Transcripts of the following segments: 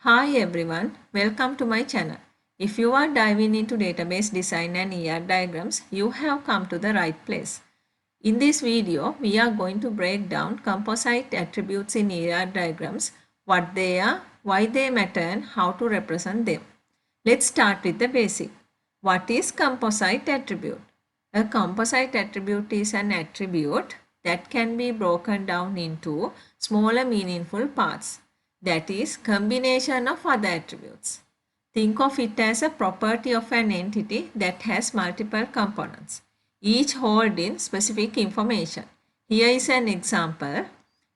Hi everyone, welcome to my channel. If you are diving into database design and ER diagrams, you have come to the right place. In this video, we are going to break down composite attributes in ER diagrams, what they are, why they matter and how to represent them. Let's start with the basic. What is composite attribute? A composite attribute is an attribute that can be broken down into smaller meaningful parts. That is, combination of other attributes. Think of it as a property of an entity that has multiple components, each holding specific information. Here is an example.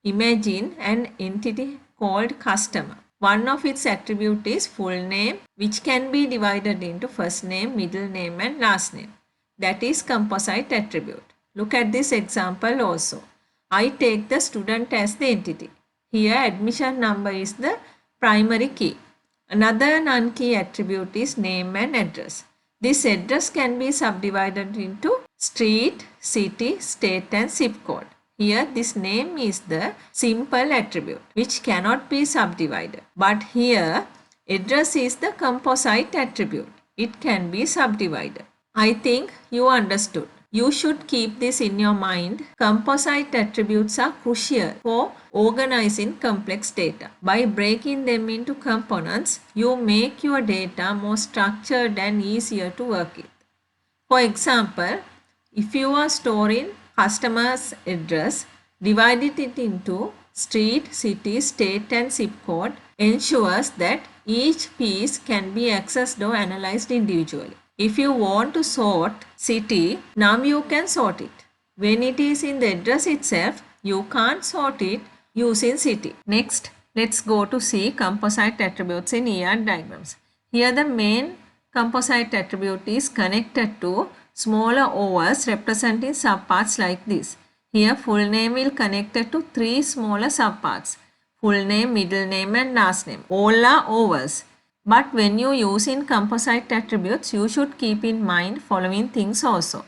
Imagine an entity called customer. One of its attributes is full name, which can be divided into first name, middle name and last name. That is composite attribute. Look at this example also. I take the student as the entity. Here admission number is the primary key. Another non-key attribute is name and address. This address can be subdivided into street, city, state and zip code. Here this name is the simple attribute which cannot be subdivided. But here address is the composite attribute. It can be subdivided. I think you understood. You should keep this in your mind. Composite attributes are crucial for organizing complex data. By breaking them into components, you make your data more structured and easier to work with. For example, if you are storing customer's address, divided it into street, city, state and zip code ensures that each piece can be accessed or analyzed individually. If you want to sort city, now you can sort it. When it is in the address itself, you can't sort it using city. Next, let's go to see composite attributes in ER diagrams. Here the main composite attribute is connected to smaller ovals representing subparts like this. Here full name will connected to three smaller subparts. Full name, middle name and last name. All are ovals. But when you use in composite attributes, you should keep in mind following things also.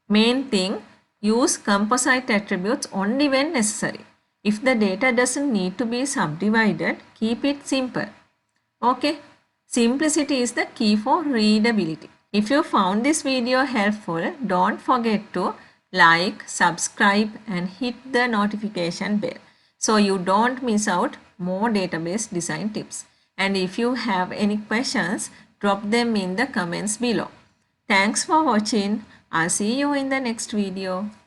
Main thing, use composite attributes only when necessary. If the data doesn't need to be subdivided, keep it simple. Okay, simplicity is the key for readability. If you found this video helpful, don't forget to like, subscribe and hit the notification bell so you don't miss out more database design tips. And if you have any questions, drop them in the comments below. Thanks for watching. I'll see you in the next video.